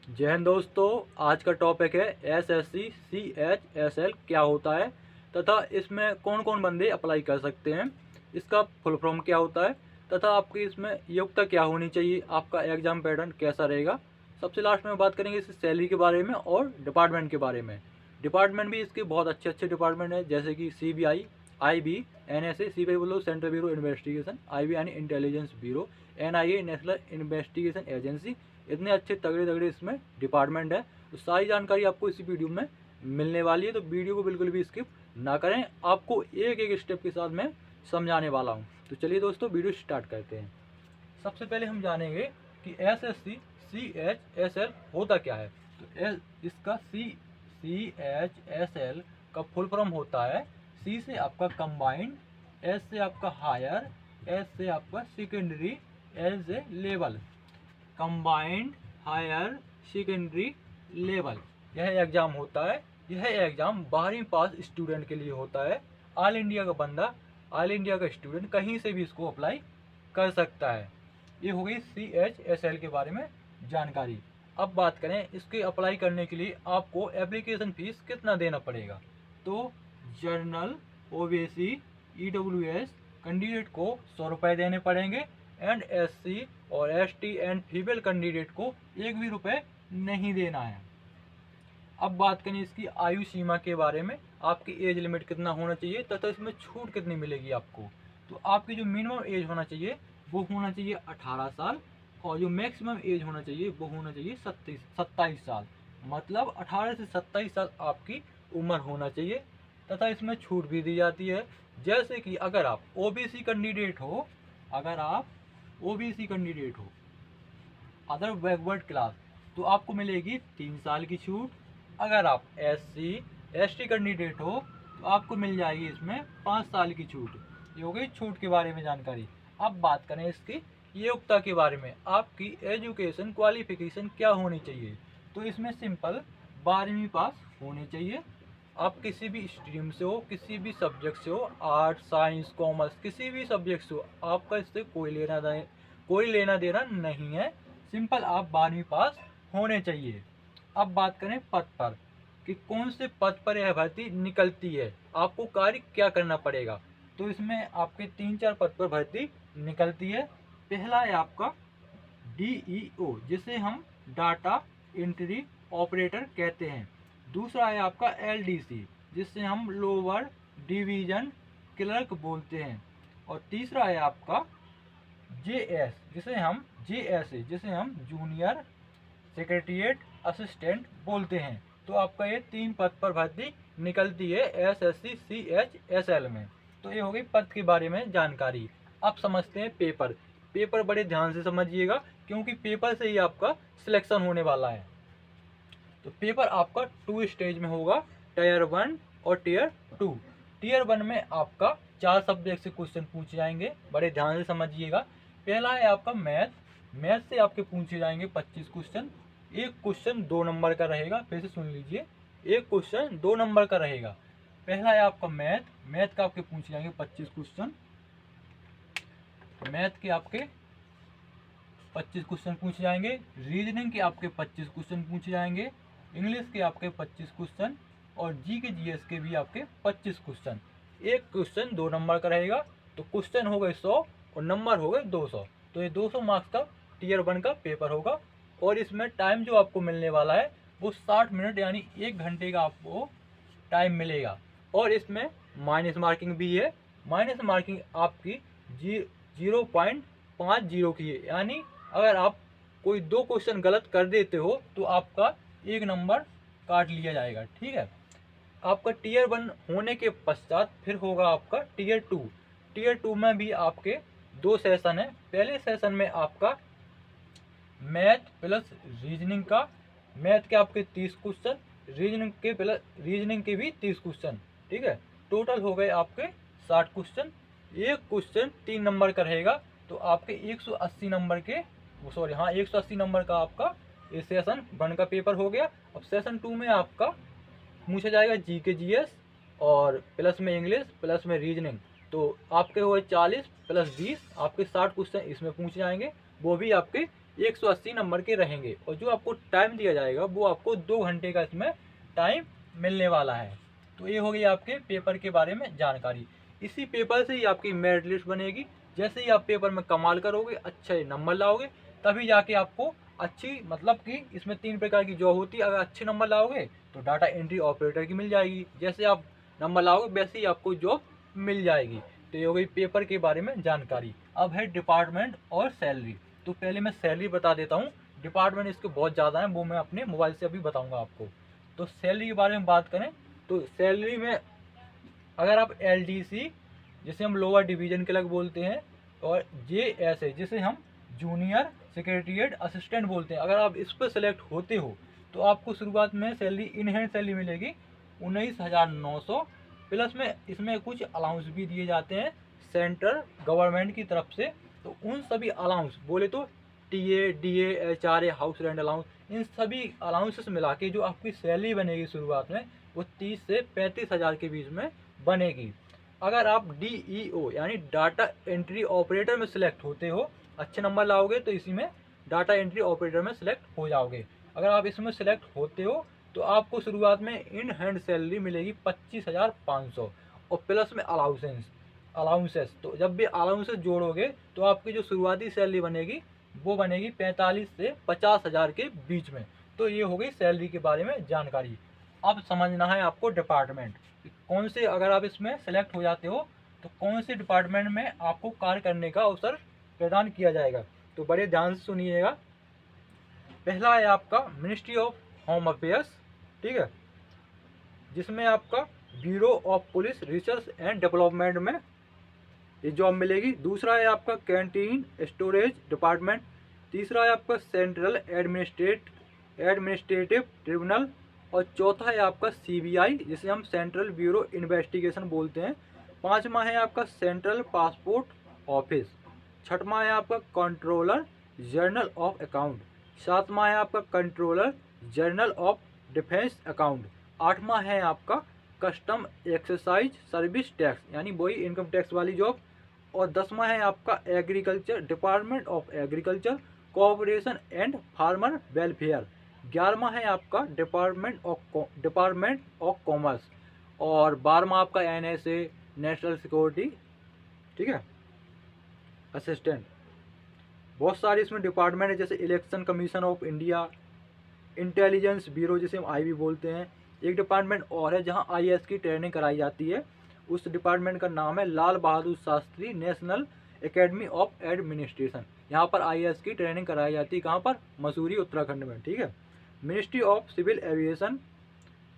जय हिंद दोस्तों। आज का टॉपिक है एसएससी CHSL क्या होता है तथा इसमें कौन कौन बंदे अप्लाई कर सकते हैं, इसका फुल फॉर्म क्या होता है तथा आपकी इसमें योग्यता क्या होनी चाहिए, आपका एग्जाम पैटर्न कैसा रहेगा। सबसे लास्ट में बात करेंगे इस सैलरी के बारे में और डिपार्टमेंट के बारे में। डिपार्टमेंट भी इसके बहुत अच्छे अच्छे डिपार्टमेंट हैं, जैसे कि CBI, IB, NSA। CBI बोलो सेंट्रल ब्यूरो इन्वेस्टिगेशन, IB यानी intelligence bureau, NIA national investigation agency. इतने अच्छे तगड़े तगड़े इसमें डिपार्टमेंट है, तो सारी जानकारी आपको इसी वीडियो में मिलने वाली है। तो वीडियो को बिल्कुल भी स्किप ना करें, आपको एक एक स्टेप के साथ मैं समझाने वाला हूँ। तो चलिए दोस्तों वीडियो स्टार्ट करते हैं। सबसे पहले हम जानेंगे कि SSC CHSL होता क्या है। तो इसका CHSL का फुल फॉर्म होता है C से आपका कंबाइंड, S से आपका हायर, S से आपका सेकेंडरी, L से level, combined higher secondary level. यह एग्ज़ाम होता है। यह एग्ज़ाम 12वीं पास स्टूडेंट के लिए होता है। ऑल इंडिया का बंदा, ऑल इंडिया का स्टूडेंट कहीं से भी इसको अप्लाई कर सकता है। ये हो गई CHSL के बारे में जानकारी। अब बात करें इसके अप्लाई करने के लिए आपको एप्लीकेशन फ़ीस कितना देना पड़ेगा। तो जर्नल OBC EWS कैंडिडेट को 100 रुपये देने पड़ेंगे एंड SC और ST एंड फीमेल कैंडिडेट को 1 भी रुपये नहीं देना है। अब बात करें इसकी आयु सीमा के बारे में, आपकी एज लिमिट कितना होना चाहिए तथा इसमें छूट कितनी मिलेगी आपको। तो आपकी जो मिनिमम एज होना चाहिए वो होना चाहिए 18 साल, और जो मैक्सिमम एज होना चाहिए वो होना चाहिए 27 साल। मतलब 18 से 27 साल आपकी उम्र होना चाहिए। तथा इसमें छूट भी दी जाती है, जैसे कि अगर आप OBC कैंडिडेट हो, अगर आप OBC कैंडिडेट हो अदर बैकवर्ड क्लास, तो आपको मिलेगी 3 साल की छूट। अगर आप SC ST कैंडिडेट हो तो आपको मिल जाएगी इसमें 5 साल की छूट। ये हो गई छूट के बारे में जानकारी। अब बात करें इसकी योग्यता के बारे में, आपकी एजुकेशन क्वालिफिकेशन क्या होनी चाहिए। तो इसमें सिंपल 12वीं पास होनी चाहिए। आप किसी भी स्ट्रीम से हो, किसी भी सब्जेक्ट से हो, आर्ट साइंस कॉमर्स किसी भी सब्जेक्ट से हो, आपका इससे कोई लेना देना नहीं है। सिंपल आप 12वीं पास होने चाहिए। अब बात करें पद पर कि कौन से पद पर यह भर्ती निकलती है, आपको कार्य क्या करना पड़ेगा। तो इसमें आपके 3-4 पद पर भर्ती निकलती है। पहला है आपका DEO, जिसे हम डाटा एंट्री ऑपरेटर कहते हैं। दूसरा है आपका LDC, जिसे हम लोअर डिवीजन क्लर्क बोलते हैं। और तीसरा है आपका जिसे हम जूनियर सेक्रेटरीट असिस्टेंट बोलते हैं। तो आपका ये 3 पद पर भर्ती निकलती है SSC CHSL में। तो ये हो गई पद के बारे में जानकारी। अब समझते हैं पेपर। पेपर बड़े ध्यान से समझिएगा, क्योंकि पेपर से ही आपका सिलेक्शन होने वाला है। तो पेपर आपका 2 स्टेज में होगा, Tier 1 और Tier 2। Tier 1 में आपका 4 सब्जेक्ट से क्वेश्चन पूछे जाएंगे, बड़े ध्यान से समझिएगा। पहला है आपका मैथ से आपके पूछे जाएंगे 25 क्वेश्चन। एक क्वेश्चन 2 नंबर का रहेगा, फिर से सुन लीजिए, एक क्वेश्चन 2 नंबर का रहेगा। पहला है आपका मैथ का आपके पूछे जाएंगे 25 क्वेश्चन। मैथ के आपके 25 क्वेश्चन पूछे जाएंगे, रीजनिंग के आपके 25 क्वेश्चन पूछे जाएंगे, इंग्लिश के आपके 25 क्वेश्चन, और GS के भी आपके 25 क्वेश्चन। एक क्वेश्चन 2 नंबर का रहेगा, तो क्वेश्चन हो गए 100 और नंबर हो गए 200। तो ये 200 मार्क्स का Tier 1 का पेपर होगा। और इसमें टाइम जो आपको मिलने वाला है वो 60 मिनट यानी 1 घंटे का आपको टाइम मिलेगा। और इसमें माइनस मार्किंग भी है। माइनस मार्किंग आपकी 0.50 की है, यानी अगर आप कोई 2 क्वेश्चन गलत कर देते हो तो आपका 1 नंबर काट लिया जाएगा। ठीक है। आपका Tier 1 होने के पश्चात फिर होगा आपका Tier 2। Tier 2 में भी आपके 2 सेशन है। पहले सेशन में आपका मैथ प्लस रीजनिंग का, मैथ के आपके 30 क्वेश्चन, रीजनिंग के भी 30 क्वेश्चन। ठीक है। टोटल हो गए आपके 60 क्वेश्चन। एक क्वेश्चन 3 नंबर का रहेगा, तो आपके 180 नंबर के 180 नंबर का आपका ये सेशन 1 का पेपर हो गया। अब सेशन 2 में आपका पूछा जाएगा GS और प्लस में इंग्लिश प्लस में रीजनिंग। तो आपके हुए 40 + 20 आपके 60 क्वेश्चन इसमें पूछे जाएंगे, वो भी आपके 180 नंबर के रहेंगे और जो आपको टाइम दिया जाएगा वो आपको 2 घंटे का इसमें टाइम मिलने वाला है। तो ये हो गई आपके पेपर के बारे में जानकारी। इसी पेपर से ही आपकी मेरिट लिस्ट बनेगी। जैसे ही आप पेपर में कमाल करोगे, अच्छे नंबर लाओगे, तभी जाके आपको अच्छी मतलब कि इसमें 3 प्रकार की जॉब होती है। अगर अच्छे नंबर लाओगे तो डाटा एंट्री ऑपरेटर की मिल जाएगी, जैसे आप नंबर लाओगे वैसे ही आपको जॉब मिल जाएगी। तो ये हो गई पेपर के बारे में जानकारी। अब है डिपार्टमेंट और सैलरी। तो पहले मैं सैलरी बता देता हूँ, डिपार्टमेंट इसके बहुत ज़्यादा है, वो मैं अपने मोबाइल से अभी बताऊँगा आपको। तो सैलरी के बारे में बात करें तो सैलरी में अगर आप LDC जिसे हम लोअर डिवीजन क्लर्क बोलते हैं और JSA जिसे हम जूनियर सेक्रेटरीट असिस्टेंट बोलते हैं, अगर आप इस पर सेलेक्ट होते हो तो आपको शुरुआत में सैलरी इन हैंड सैलरी मिलेगी 19,900 प्लस में इसमें कुछ अलाउंस भी दिए जाते हैं सेंट्रल गवर्नमेंट की तरफ से। तो उन सभी अलाउंस बोले तो TA DA HRA house rent allowance, इन सभी अलाउंसेस मिला के जो आपकी सैलरी बनेगी शुरुआत में वो 30 से 35,000 के बीच में बनेगी। अगर आप DEO यानी डाटा एंट्री ऑपरेटर में सिलेक्ट होते हो, अच्छे नंबर लाओगे तो इसी में डाटा एंट्री ऑपरेटर में सिलेक्ट हो जाओगे। अगर आप इसमें सिलेक्ट होते हो तो आपको शुरुआत में इन हैंड सैलरी मिलेगी 25,500 और प्लस में अलाउंसेस। तो जब भी अलाउंसेस जोड़ोगे तो आपकी जो शुरुआती सैलरी बनेगी वो बनेगी 45 से 50,000 के बीच में। तो ये हो गई सैलरी के बारे में जानकारी। अब समझना है आपको डिपार्टमेंट कौन से, अगर आप इसमें सेलेक्ट हो जाते हो तो कौन से डिपार्टमेंट में आपको कार्य करने का अवसर प्रदान किया जाएगा। तो बड़े ध्यान से सुनिएगा। पहला है आपका मिनिस्ट्री ऑफ होम अफेयर्स, ठीक है, जिसमें आपका bureau of police research and development में ये जॉब मिलेगी। दूसरा है आपका कैंटीन स्टोरेज डिपार्टमेंट। तीसरा है आपका सेंट्रल एडमिनिस्ट्रेटिव ट्रिब्यूनल और चौथा है आपका CBI जिसे हम सेंट्रल ब्यूरो इन्वेस्टिगेशन बोलते हैं। पांचवा है आपका सेंट्रल पासपोर्ट ऑफिस। छठवां है आपका कंट्रोलर जनरल ऑफ अकाउंट। सातवां है आपका controller general of defence account. आठवां है आपका कस्टम एक्सरसाइज सर्विस टैक्स यानी वही इनकम टैक्स वाली जॉब। और 10वां है आपका agriculture department of agriculture cooperation and farmer welfare. 11वां है आपका डिपार्टमेंट ऑफ कॉमर्स। और 12वां आपका NSA नेशनल सिक्योरिटी, ठीक है, असिस्टेंट। बहुत सारे इसमें डिपार्टमेंट है जैसे election commission of India, intelligence bureau जिसे हम IB बोलते हैं। एक डिपार्टमेंट और है जहां IAS की ट्रेनिंग कराई जाती है, उस डिपार्टमेंट का नाम है Lal Bahadur Shastri national academy of administration. यहाँ पर IAS की ट्रेनिंग कराई जाती है, कहाँ पर, मसूरी उत्तराखंड में, ठीक है। Ministry of civil aviation,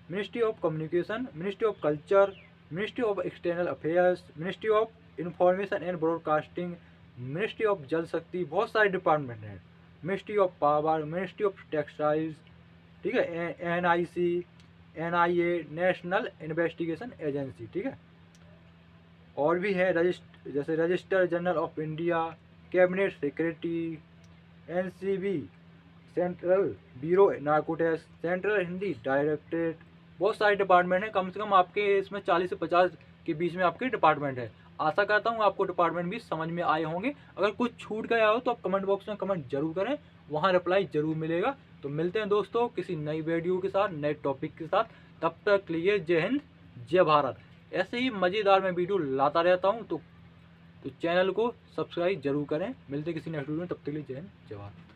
ministry of communication, ministry of culture, ministry of external affairs, ministry of information and broadcasting, ministry of Jal Shakti, बहुत सारे डिपार्टमेंट हैं। Ministry of power, ministry of textiles, ठीक है, NIC, NIA national investigation agency, ठीक है। और भी है जैसे register general of India, cabinet secretary, NCB central bureau narcotics, central Hindi directorate, बहुत सारे डिपार्टमेंट हैं। कम से कम आपके इसमें 40 से 50 के बीच में आपके डिपार्टमेंट है। आशा करता हूँ आपको डिपार्टमेंट भी समझ में आए होंगे। अगर कुछ छूट गया हो तो आप कमेंट बॉक्स में कमेंट जरूर करें, वहाँ रिप्लाई जरूर मिलेगा। तो मिलते हैं दोस्तों किसी नई वीडियो के साथ, नए टॉपिक के साथ। तब तक के लिए जय हिंद जय भारत। ऐसे ही मज़ेदार मैं वीडियो लाता रहता हूँ, तो चैनल को सब्सक्राइब जरूर करें। मिलते किसी नेक्स्ट वीडियो में, तब तक के लिए जय हिंद जय भारत।